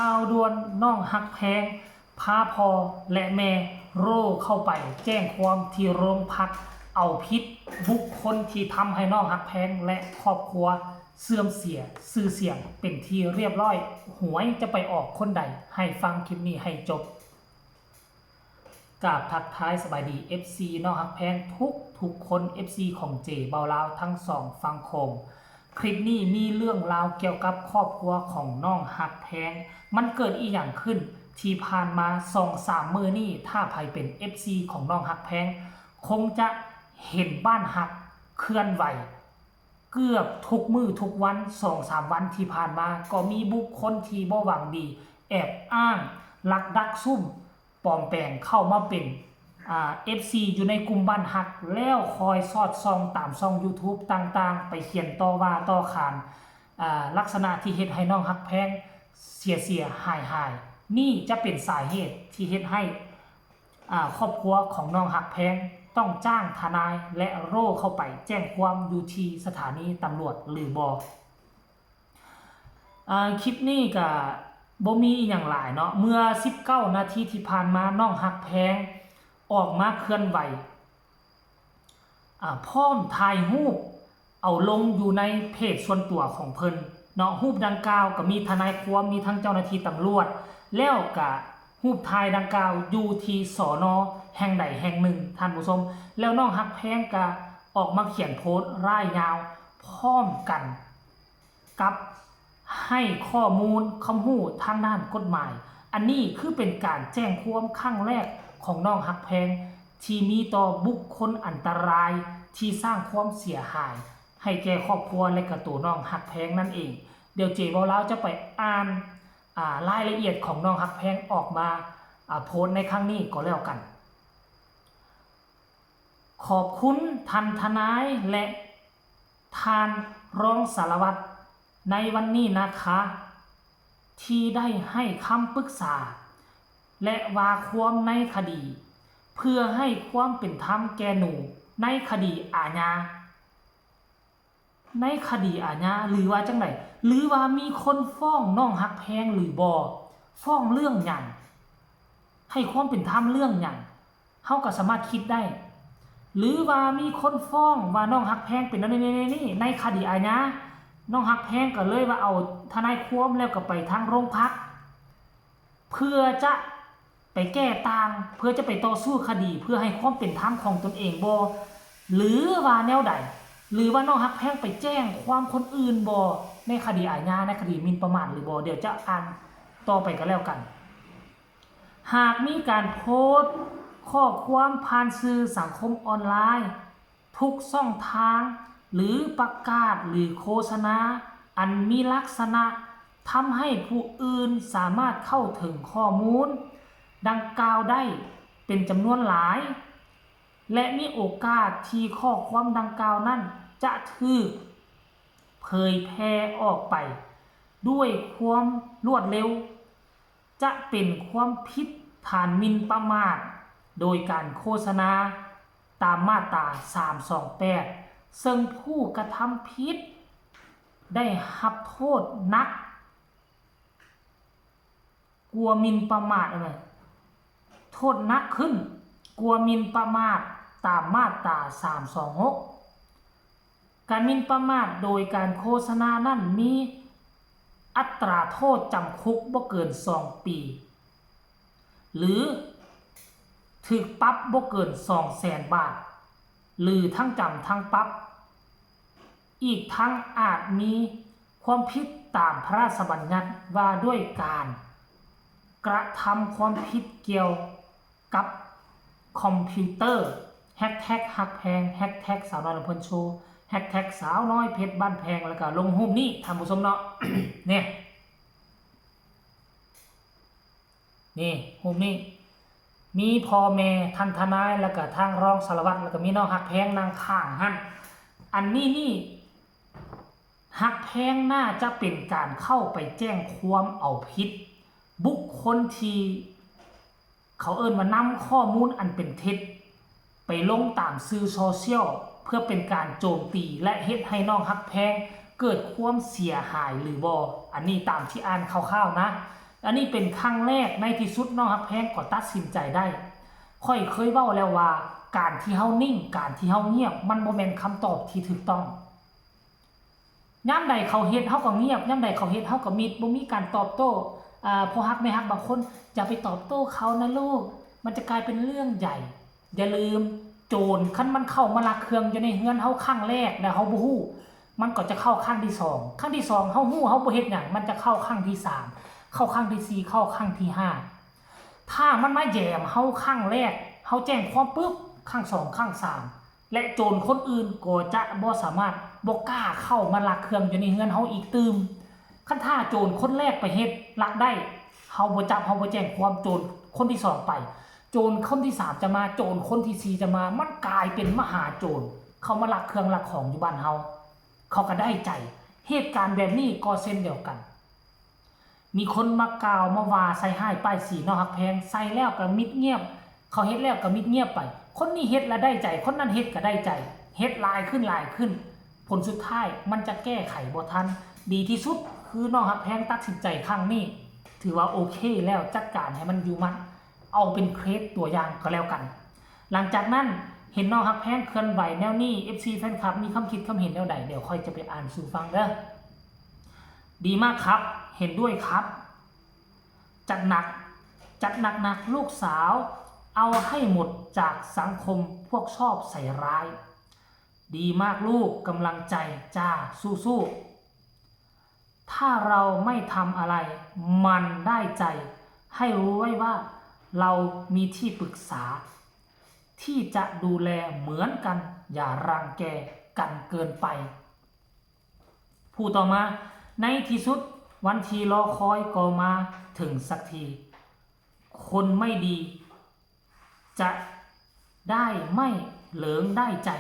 ข่าวด่วนน้องฮักแพงพาพ่อและแม่โร่เข้าไปแจ้งความที่โรงพักเอาผิดบุคคลที่ทำให้น้องฮักแพงและครอบครัวเสื่อมเสียชื่อเสียงเป็นที่เรียบร้อยหวยจะไปออกคนใดให้ฟังคลิปนี้ให้จบกราบทักทายสบายดี FC น้องฮักแพงทุกคน FC ของเจเบาลาวทั้งสองฟังโคมคลิปนี้มีเรื่องราวเกี่ยวกับครอบครัวของน้องฮักแพงมันเกิดอีหยังขึ้นที่ผ่านมา2-3 มื้อนี้ถ้าใครเป็น FC ของน้องฮักแพงคงจะเห็นบ้านฮักเคลื่อนไหวเกือบทุกมื้อทุกวัน 2-3 วันที่ผ่านมาก็มีบุคคลที่บ่หวังดีแอบอ้างลักดักซุ่มปลอมแปลงเข้ามาเป็นFC อยู่ในกลุ่มบ้านฮักแล้วคอยสอดส่องตามช่อง YouTube ต่างๆไปเขียนต่อว่าต่อขานลักษณะที่เฮ็ดให้น้องฮักแพงเสียหายนี่จะเป็นสาเหตุที่เฮ็ดให้ครอบครัวของน้องฮักแพงต้องจ้างทนายและโร่เข้าไปแจ้งความอยู่ที่สถานีตำรวจหรือบคลิปนี้ก็บ่มีอย่างหลายเนาะเมื่อ19 นาทีที่ผ่านมาน้องฮักแพงออกมาเคลื่อนไหวพร้อมถ่ายรูปเอาลงอยู่ในเพจส่วนตัวของเพิ่นเนาะรูปดังกล่าวก็มีทนายความมีทั้งเจ้าหน้าที่ตำรวจแล้วก็รูปถ่ายดังกล่าวอยู่ที่สน.แห่งใดแห่งหนึ่งท่านผู้ชมแล้วน้องฮักแพงก็ออกมาเขียนโพสต์ร่ายยาวพร้อมกันกับให้ข้อมูลคำหู้ทางด้านกฎหมายอันนี้คือเป็นการแจ้งความครั้งแรกของน้องฮักแพงที่มีต่อบุคคลอันตรายที่สร้างความเสียหายให้แก่ครอบครัวและกระตัวน้องฮักแพงนั่นเองเดี๋ยวเจเว้าแล้วจะไปอ่านรายละเอียดของน้องฮักแพงออกมาโพสต์ในครั้งนี้ก็แล้วกันขอบคุณท่านทนายและท่านรองสารวัตรในวันนี้นะคะที่ได้ให้คำปรึกษาและว่าความในคดีเพื่อให้ความเป็นธรรมแก่หนูในคดีอาญาหรือว่าจังไดหรือว่ามีคนฟ้องน้องฮักแพงหรือบ่ฟ้องเรื่องหยังให้ความเป็นธรรมเรื่องหยังเฮาก็สามารถคิดได้หรือว่ามีคนฟ้องว่าน้องฮักแพงเป็นนี่ในคดีอาญาน้องฮักแพงก็เลยว่าเอาทนายความแล้วก็ไปทางโรงพักเพื่อจะไปแก้ต่างเพื่อจะไปต่อสู้คดีเพื่อให้ความเป็นธรรมของตนเองบ่หรือว่าแนวใดหรือว่าน้องฮักแพงไปแจ้งความคนอื่นบ่ในคดีอาญาในคดีหมิ่นประมาทหรือบ่เดี๋ยวจะอ่านต่อไปก็แล้วกันหากมีการโพสต์ข้อความผ่านสื่อสังคมออนไลน์ทุกช่องทางหรือประกาศหรือโฆษณาอันมีลักษณะทำให้ผู้อื่นสามารถเข้าถึงข้อมูลดังกล่าวได้เป็นจำนวนหลายและมีโอกาสที่ข้อความดังกล่าวนั้นจะถูกเผยแพร่ออกไปด้วยความรวดเร็วจะเป็นความผิดฐานหมิ่นประมาทโดยการโฆษณาตามมาตรา328ซึ่งผู้กระทำผิดได้รับโทษหนักกว่าหมิ่นประมาทโทษหนักขึ้นกว่าหมิ่นประมาทตามมาตรา326การหมิ่นประมาทโดยการโฆษณานั้นมีอัตราโทษจำคุกบ่เกิน2 ปีหรือถูกปรับบ่เกิน 200,000 บาทหรือทั้งจำทั้งปรับอีกทั้งอาจมีความผิดตามพระราชบัญญัติว่าด้วยการกระทำความผิดเกี่ยวกับคอมพิวเตอร์แฮชแท็กฮักแพงแฮชแท็กสาวน้อยลำเพลินโชว์แฮชแท็กสาวน้อยเพชรบ้านแพงแล้วก็ลงรูปนี้ท่านผู้ชมเนาะ เนี่ยนี่รูปนี้มีพ่อแม่ท่านทนายแล้วก็ทางรองสารวัตรแล้วก็มีน้องฮักแพงนั่งข้างหั่นอันนี้นี่ฮักแพงน่าจะเป็นการเข้าไปแจ้งความเอาผิดบุคคลที่เขาเอิ้นว่านำข้อมูลอันเป็นเท็จไปลงตามสื่อโซเชียลเพื่อเป็นการโจมตีและเฮ็ดให้น้องฮักแพงเกิดความเสียหายหรือบ่อันนี้ตามที่อ่านคร่าวๆนะ อันนี้เป็นครั้งแรกในที่สุดน้องฮักแพงก็ตัดสินใจได้ค่อยเคยเว้าแล้วว่าการที่เฮานิ่งการที่เฮาเงียบมันบ่แม่นคำตอบที่ถูกต้องยามใดเขาเฮ็ดเฮาก็เงียบยามใดเขาเฮ็ดเฮาก็มิดบ่มีการตอบโต้พอฮักไม่ฮักบางคนอย่าไปตอบโต้เขานะลูกมันจะกลายเป็นเรื่องใหญ่อย่าลืมโจรคันมันเข้ามาลักเครื่องอยู่ในเฮือนเฮาครั้งแรกแล้วเฮาบ่ฮู้มันก็จะเข้าครั้งที่2ครั้งที่2เฮาฮู้เฮาบ่เฮ็ดหยังมันจะเข้าครั้งที่3เข้าครั้งที่4เข้าครั้งที่5ถ้ามันมาแยมเฮาครั้งแรกเฮาแจ้งความปึ๊บครั้ง2ครั้ง3และโจรคนอื่นก็จะบ่สามารถบ่กล้าเข้ามาลักเครื่องอยู่ในเฮือนเฮาอีกตื่มคันถ้าโจรคนแรกไปเฮ็ดลักได้เฮาบ่จับเฮาบ่แจ้งความโจรคนที่2ไปโจรคนที่3จะมาโจรคนที่4จะมามันกลายเป็นมหาโจรเขามาลักเครื่องลักของอยู่บ้านเฮาเขาก็ได้ใจเหตุการณ์แบบนี้ก็เช่นเดียวกันมีคนมากล่าวมาว่าใส่ให้ป้ายสีน้องฮักแพงใส่แล้วก็มิดเงียบเขาเฮ็ดแล้วก็มิดเงียบไปคนนี้เฮ็ดแล้วได้ใจคนนั้นเฮ็ดก็ได้ใจเฮ็ดลายขึ้นผลสุดท้ายมันจะแก้ไขบ่ทันดีที่สุดคือน้องฮักแพงตัดสินใจครั้งนี้ถือว่าโอเคแล้วจัดการให้มันอยู่มัดเอาเป็นเคสตัวอย่างก็แล้วกันหลังจากนั้นเห็นน้องฮักแพงเคลื่อนไหวแนวนี้ FC แฟนคลับมีคำคิดคำเห็นแนวใดเดี๋ยวค่อยจะไปอ่านสู่ฟังเด้อดีมากครับเห็นด้วยครับจัดหนักลูกสาวเอาให้หมดจากสังคมพวกชอบใส่ร้ายดีมากลูกกำลังใจจ้าสู้ๆถ้าเราไม่ทำอะไรมันได้ใจให้รู้ไว้ว่าเรามีที่ปรึกษาที่จะดูแลเหมือนกันอย่ารังแกกันเกินไปผู้ต่อมาในที่สุดวันที่รอคอยก็มาถึงสักทีคนไม่ดีจะได้ไม่เหลิงได้ใจ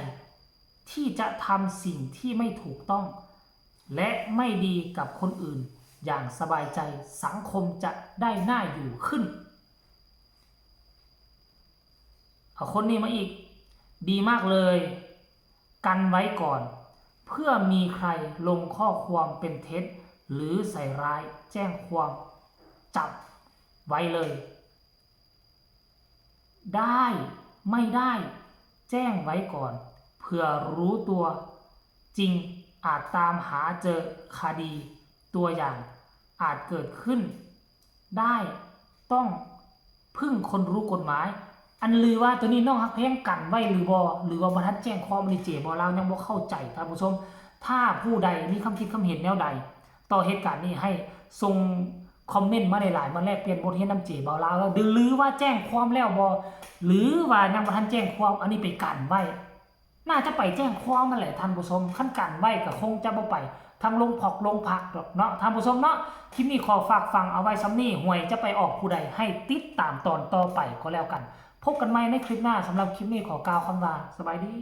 ที่จะทำสิ่งที่ไม่ถูกต้องและไม่ดีกับคนอื่นอย่างสบายใจสังคมจะได้น่าอยู่ขึ้นเอาคนนี้มาอีกดีมากเลยกันไว้ก่อนเพื่อมีใครลงข้อความเป็นเท็จหรือใส่ร้ายแจ้งความจับไว้เลยได้ไม่ได้แจ้งไว้ก่อนเพื่อรู้ตัวจริงอาจตามหาเจอคดีตัวอย่างอาจเกิดขึ้นได้ต้องพึ่งคนรู้กฎหมายอันลือว่าตัวนี้น้องฮักแพงกันไว้หรือว่าบ่ทันแจ้งความในเจบ่ลาวยังบ่เข้าใจท่านผู้ชมถ้าผู้ใดมีคำคิดคำเห็นแนวใดต่อเหตุการณ์นี้ให้ส่งคอมเมนต์มาหลายๆมาแลกเปลี่ยนบทเรียนนำเจบ่ลาวหรือว่าแจ้งความแล้วบ่หรือว่ายังบ่ทันแจ้งความอันนี้ไปกันไว้น่าจะไปแจ้งความนั่นแหละท่านผู้ชมคันกันไว้ก็คงจะบ่ไปทางลงพักดอกเนาะท่านผู้ชมเนาะคลิปนี้ขอฝากฟังเอาไว้ซ้ำนี้หวยจะไปออกผู้ใดให้ติดตามตอนต่อไปก็แล้วกันพบกันใหม่ในคลิปหน้าสำหรับคลิปนี้ขอกล่าวคำว่าสบายดี